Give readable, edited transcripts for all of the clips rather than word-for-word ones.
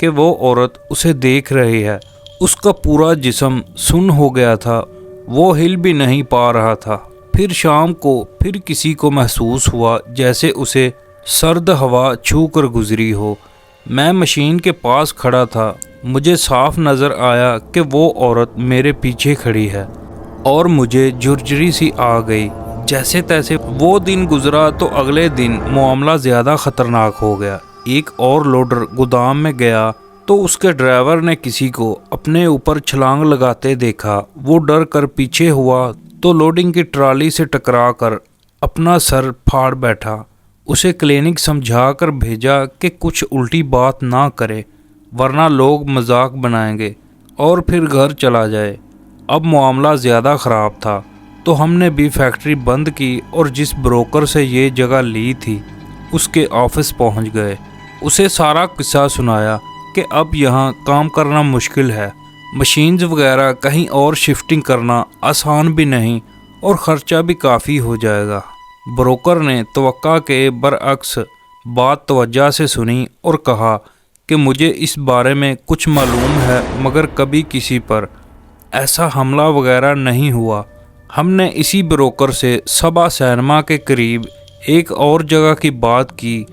کہ وہ عورت اسے دیکھ رہی ہے۔ اس کا پورا جسم سن ہو گیا تھا، وہ ہل بھی نہیں پا رہا تھا۔ پھر شام کو پھر کسی کو محسوس ہوا جیسے اسے سرد ہوا چھو کر گزری ہو۔ میں مشین کے پاس کھڑا تھا، مجھے صاف نظر آیا کہ وہ عورت میرے پیچھے کھڑی ہے اور مجھے جھرجھری سی آ گئی۔ جیسے تیسے وہ دن گزرا تو اگلے دن معاملہ زیادہ خطرناک ہو گیا۔ ایک اور لوڈر گودام میں گیا تو اس کے ڈرائیور نے کسی کو اپنے اوپر چھلانگ لگاتے دیکھا۔ وہ ڈر کر پیچھے ہوا تو لوڈنگ کی ٹرالی سے ٹکرا کر اپنا سر پھاڑ بیٹھا۔ اسے کلینک سمجھا کر بھیجا کہ کچھ الٹی بات نہ کرے ورنہ لوگ مذاق بنائیں گے اور پھر گھر چلا جائے۔ اب معاملہ زیادہ خراب تھا تو ہم نے بھی فیکٹری بند کی اور جس بروکر سے یہ جگہ لی تھی اس کے آفس پہنچ گئے۔ اسے سارا قصہ سنایا کہ اب یہاں کام کرنا مشکل ہے، مشینز وغیرہ کہیں اور شفٹنگ کرنا آسان بھی نہیں اور خرچہ بھی کافی ہو جائے گا۔ بروکر نے توقع کے برعکس بات توجہ سے سنی اور کہا کہ مجھے اس بارے میں کچھ معلوم ہے مگر کبھی کسی پر ایسا حملہ وغیرہ نہیں ہوا۔ ہم نے اسی بروکر سے صبا سینما کے قریب ایک اور جگہ کی بات کی۔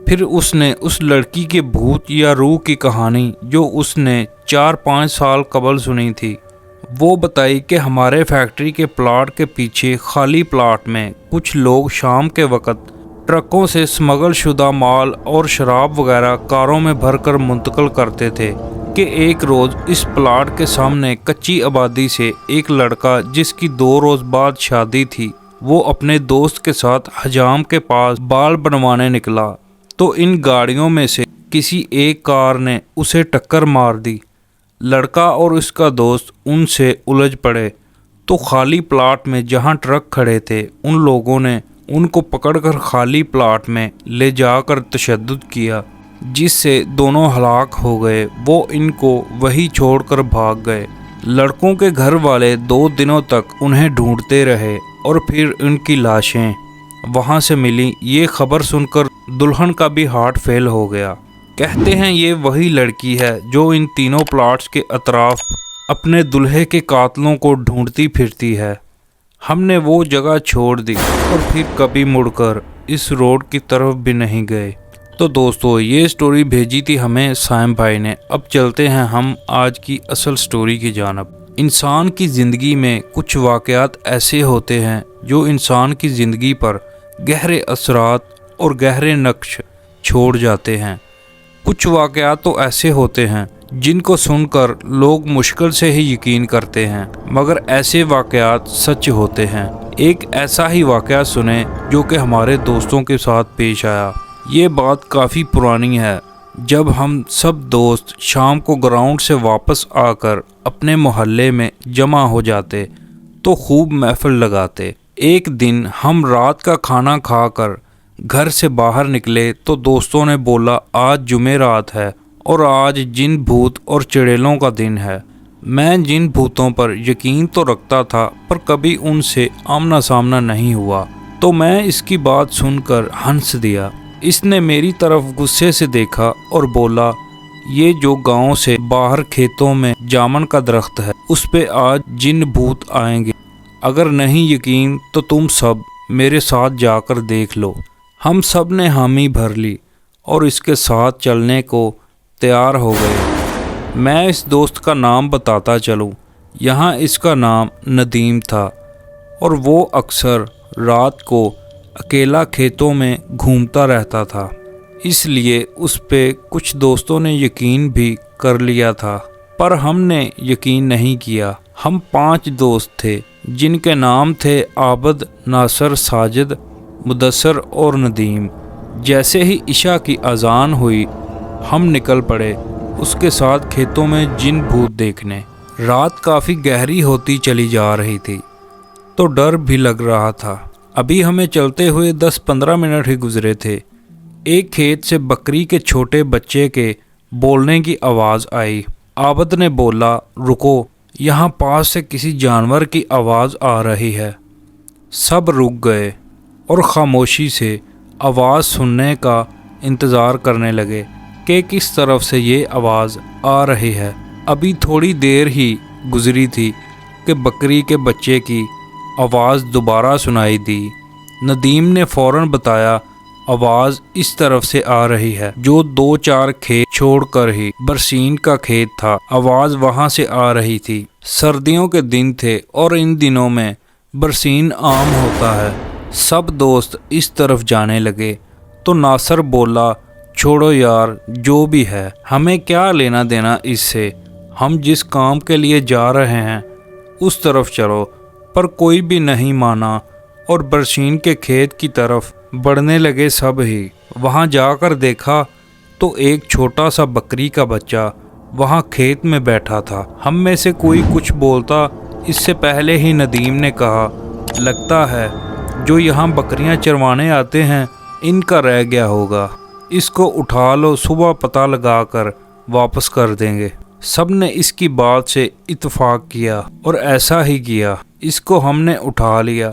پھر اس نے اس لڑکی کے بھوت یا روح کی کہانی جو اس نے 4-5 سال قبل سنی تھی وہ بتائی کہ ہمارے فیکٹری کے پلاٹ کے پیچھے خالی پلاٹ میں کچھ لوگ شام کے وقت ٹرکوں سے سمگل شدہ مال اور شراب وغیرہ کاروں میں بھر کر منتقل کرتے تھے کہ ایک روز اس پلاٹ کے سامنے کچی آبادی سے ایک لڑکا جس کی 2 روز بعد شادی تھی وہ اپنے دوست کے ساتھ حجام کے پاس بال بنوانے نکلا تو ان گاڑیوں میں سے کسی ایک کار نے اسے ٹکر مار دی۔ لڑکا اور اس کا دوست ان سے الجھ پڑے تو خالی پلاٹ میں جہاں ٹرک کھڑے تھے ان لوگوں نے ان کو پکڑ کر خالی پلاٹ میں لے جا کر تشدد کیا جس سے دونوں ہلاک ہو گئے۔ وہ ان کو وہی چھوڑ کر بھاگ گئے۔ لڑکوں کے گھر والے 2 دنوں تک انہیں ڈھونڈتے رہے اور پھر ان کی لاشیں وہاں سے ملی۔ یہ خبر سن کر دلہن کا بھی ہارٹ فیل ہو گیا۔ کہتے ہیں یہ وہی لڑکی ہے جو ان تینوں پلاٹس کے اطراف اپنے دلہے کے قاتلوں کو ڈھونڈتی پھرتی ہے۔ ہم نے وہ جگہ چھوڑ دی اور پھر کبھی مڑ کر اس روڈ کی طرف بھی نہیں گئے۔ تو دوستو یہ سٹوری بھیجی تھی ہمیں سائم بھائی نے۔ اب چلتے ہیں ہم آج کی اصل سٹوری کی جانب۔ انسان کی زندگی میں کچھ واقعات ایسے ہوتے ہیں جو انسان کی زندگی پر گہرے اثرات اور گہرے نقش چھوڑ جاتے ہیں۔ کچھ واقعات تو ایسے ہوتے ہیں جن کو سن کر لوگ مشکل سے ہی یقین کرتے ہیں مگر ایسے واقعات سچ ہوتے ہیں۔ ایک ایسا ہی واقعہ سنیں جو کہ ہمارے دوستوں کے ساتھ پیش آیا۔ یہ بات کافی پرانی ہے۔ جب ہم سب دوست شام کو گراؤنڈ سے واپس آ کر اپنے محلے میں جمع ہو جاتے تو خوب محفل لگاتے۔ ایک دن ہم رات کا کھانا کھا کر گھر سے باہر نکلے تو دوستوں نے بولا آج جمعرات ہے اور آج جن بھوت اور چڑیلوں کا دن ہے۔ میں جن بھوتوں پر یقین تو رکھتا تھا پر کبھی ان سے آمنا سامنا نہیں ہوا تو میں اس کی بات سن کر ہنس دیا۔ اس نے میری طرف غصے سے دیکھا اور بولا یہ جو گاؤں سے باہر کھیتوں میں جامن کا درخت ہے اس پہ آج جن بھوت آئیں گے، اگر نہیں یقین تو تم سب میرے ساتھ جا کر دیکھ لو۔ ہم سب نے حامی بھر لی اور اس کے ساتھ چلنے کو تیار ہو گئے۔ میں اس دوست کا نام بتاتا چلوں، یہاں اس کا نام ندیم تھا اور وہ اکثر رات کو اکیلا کھیتوں میں گھومتا رہتا تھا، اس لیے اس پہ کچھ دوستوں نے یقین بھی کر لیا تھا پر ہم نے یقین نہیں کیا۔ ہم 5 دوست تھے جن کے نام تھے عابد، ناصر، ساجد، مدثر اور ندیم۔ جیسے ہی عشاء کی اذان ہوئی ہم نکل پڑے اس کے ساتھ کھیتوں میں جن بھوت دیکھنے۔ رات کافی گہری ہوتی چلی جا رہی تھی تو ڈر بھی لگ رہا تھا۔ ابھی ہمیں چلتے ہوئے 10-15 منٹ ہی گزرے تھے۔ ایک کھیت سے بکری کے چھوٹے بچے کے بولنے کی آواز آئی۔ عابد نے بولا رکو، یہاں پاس سے کسی جانور کی آواز آ رہی ہے۔ سب رک گئے اور خاموشی سے آواز سننے کا انتظار کرنے لگے کہ کہ کس طرف سے یہ آواز آ رہی ہے۔ ابھی تھوڑی دیر ہی گزری تھی کہ بکری کے بچے کی آواز دوبارہ سنائی دی۔ ندیم نے فوراً بتایا آواز اس طرف سے آ رہی ہے، جو 2-4 کھیت چھوڑ کر ہی برسین کا کھیت تھا، آواز وہاں سے آ رہی تھی۔ سردیوں کے دن تھے اور ان دنوں میں برسین عام ہوتا ہے۔ سب دوست اس طرف جانے لگے تو ناصر بولا، چھوڑو یار، جو بھی ہے ہمیں کیا لینا دینا اس سے، ہم جس کام کے لیے جا رہے ہیں اس طرف چلو۔ پر کوئی بھی نہیں مانا اور برسین کے کھیت کی طرف بڑھنے لگے سب ہی۔ وہاں جا کر دیکھا تو ایک چھوٹا سا بکری کا بچہ وہاں کھیت میں بیٹھا تھا۔ ہم میں سے کوئی کچھ بولتا اس سے پہلے ہی ندیم نے کہا، لگتا ہے جو یہاں بکریاں چروانے آتے ہیں ان کا رہ گیا ہوگا، اس کو اٹھا لو، صبح پتہ لگا کر واپس کر دیں گے۔ سب نے اس کی بات سے اتفاق کیا اور ایسا ہی کیا۔ اس کو ہم نے اٹھا لیا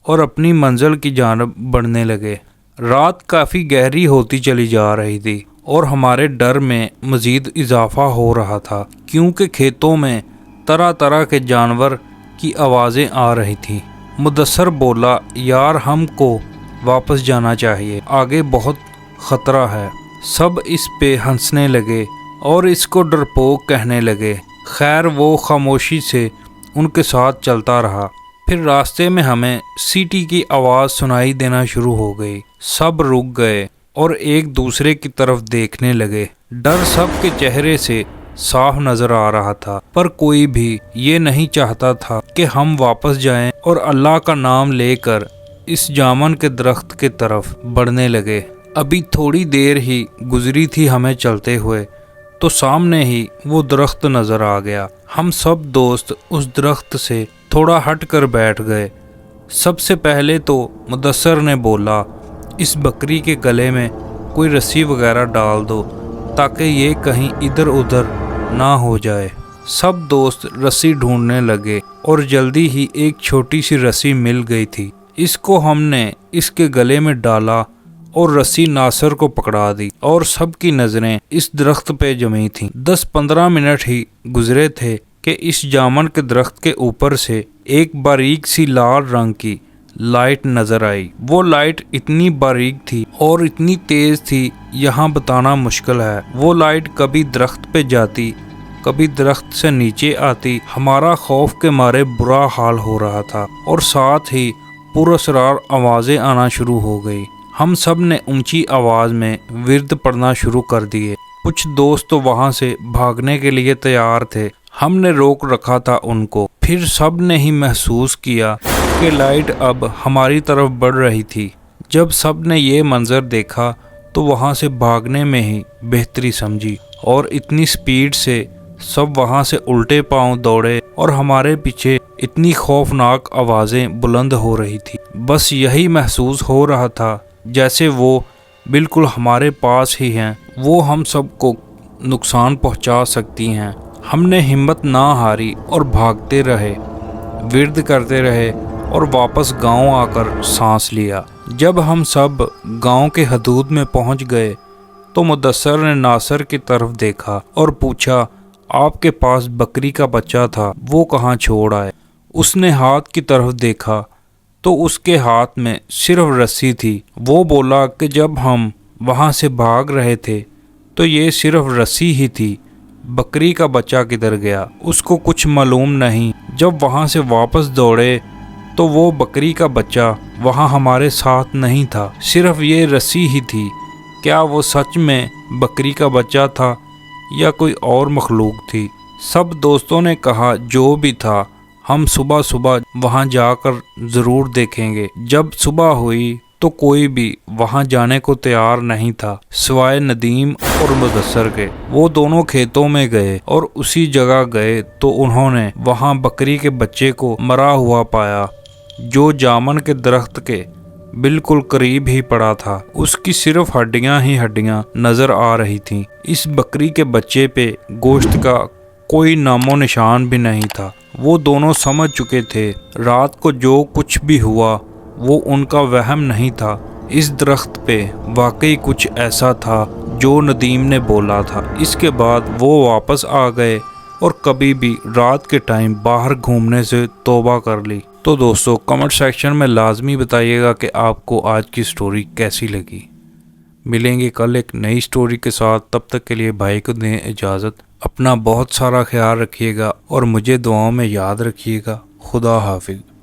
اور اپنی منزل کی جانب بڑھنے لگے۔ رات کافی گہری ہوتی چلی جا رہی تھی اور ہمارے ڈر میں مزید اضافہ ہو رہا تھا، کیونکہ کھیتوں میں طرح طرح کے جانور کی آوازیں آ رہی تھیں۔ مدثر بولا، یار ہم کو واپس جانا چاہیے، آگے بہت خطرہ ہے۔ سب اس پہ ہنسنے لگے اور اس کو ڈرپوک کہنے لگے۔ خیر وہ خاموشی سے ان کے ساتھ چلتا رہا۔ پھر راستے میں ہمیں سیٹی کی آواز سنائی دینا شروع ہو گئی۔ سب رک گئے اور ایک دوسرے کی طرف دیکھنے لگے۔ ڈر سب کے چہرے سے صاف نظر آ رہا تھا، پر کوئی بھی یہ نہیں چاہتا تھا کہ ہم واپس جائیں اور اللہ کا نام لے کر اس جامن کے درخت کی طرف بڑھنے لگے۔ ابھی تھوڑی دیر ہی گزری تھی ہمیں چلتے ہوئے تو سامنے ہی وہ درخت نظر آ گیا۔ ہم سب دوست اس درخت سے تھوڑا ہٹ کر بیٹھ گئے۔ سب سے پہلے تو مدثر نے بولا، اس بکری کے گلے میں کوئی رسی وغیرہ ڈال دو تاکہ یہ کہیں ادھر ادھر نہ ہو جائے۔ سب دوست رسی ڈھونڈنے لگے اور جلدی ہی ایک چھوٹی سی رسی مل گئی تھی۔ اس کو ہم نے اس کے گلے میں ڈالا اور رسی ناصر کو پکڑا دی اور سب کی نظریں اس درخت پہ جمی تھیں۔ 10-15 منٹ ہی گزرے تھے کہ اس جامن کے درخت کے اوپر سے ایک باریک سی لال رنگ کی لائٹ نظر آئی۔ وہ لائٹ اتنی باریک تھی اور اتنی تیز تھی یہاں بتانا مشکل ہے۔ وہ لائٹ کبھی درخت پہ جاتی، کبھی درخت سے نیچے آتی۔ ہمارا خوف کے مارے برا حال ہو رہا تھا اور ساتھ ہی پراسرار آوازیں آنا شروع ہو گئی۔ ہم سب نے اونچی آواز میں ورد پڑھنا شروع کر دیے۔ کچھ دوست تو وہاں سے بھاگنے کے لیے تیار تھے، ہم نے روک رکھا تھا ان کو۔ پھر سب نے ہی محسوس کیا کہ لائٹ اب ہماری طرف بڑھ رہی تھی۔ جب سب نے یہ منظر دیکھا تو وہاں سے بھاگنے میں ہی بہتری سمجھی اور اتنی سپیڈ سے سب وہاں سے الٹے پاؤں دوڑے اور ہمارے پیچھے اتنی خوفناک آوازیں بلند ہو رہی تھی۔ بس یہی محسوس ہو رہا تھا جیسے وہ بالکل ہمارے پاس ہی ہیں، وہ ہم سب کو نقصان پہنچا سکتی ہیں۔ ہم نے ہمت نہ ہاری اور بھاگتے رہے، ورد کرتے رہے اور واپس گاؤں آ کر سانس لیا۔ جب ہم سب گاؤں کے حدود میں پہنچ گئے تو مدثر نے ناصر کی طرف دیکھا اور پوچھا، آپ کے پاس بکری کا بچہ تھا، وہ کہاں چھوڑ آئے؟ اس نے ہاتھ کی طرف دیکھا تو اس کے ہاتھ میں صرف رسی تھی۔ وہ بولا کہ جب ہم وہاں سے بھاگ رہے تھے تو یہ صرف رسی ہی تھی، بکری کا بچہ کدھر گیا اس کو کچھ معلوم نہیں۔ جب وہاں سے واپس دوڑے تو وہ بکری کا بچہ وہاں ہمارے ساتھ نہیں تھا، صرف یہ رسی ہی تھی۔ کیا وہ سچ میں بکری کا بچہ تھا یا کوئی اور مخلوق تھی؟ سب دوستوں نے کہا جو بھی تھا ہم صبح وہاں جا کر ضرور دیکھیں گے۔ جب صبح ہوئی تو کوئی بھی وہاں جانے کو تیار نہیں تھا سوائے ندیم اور مدثر کے۔ وہ دونوں کھیتوں میں گئے اور اسی جگہ گئے تو انہوں نے وہاں بکری کے بچے کو مرا ہوا پایا، جو جامن کے درخت کے بالکل قریب ہی پڑا تھا۔ اس کی صرف ہڈیاں ہی ہڈیاں نظر آ رہی تھیں۔ اس بکری کے بچے پہ گوشت کا کوئی نام و نشان بھی نہیں تھا۔ وہ دونوں سمجھ چکے تھے رات کو جو کچھ بھی ہوا وہ ان کا وہم نہیں تھا، اس درخت پہ واقعی کچھ ایسا تھا جو ندیم نے بولا تھا۔ اس کے بعد وہ واپس آ گئے اور کبھی بھی رات کے ٹائم باہر گھومنے سے توبہ کر لی۔ تو دوستو کمنٹ سیکشن میں لازمی بتائیے گا کہ آپ کو آج کی سٹوری کیسی لگی۔ ملیں گے کل ایک نئی سٹوری کے ساتھ، تب تک کے لیے بھائی کو دیں اجازت۔ اپنا بہت سارا خیال رکھیے گا اور مجھے دعاؤں میں یاد رکھیے گا۔ خدا حافظ۔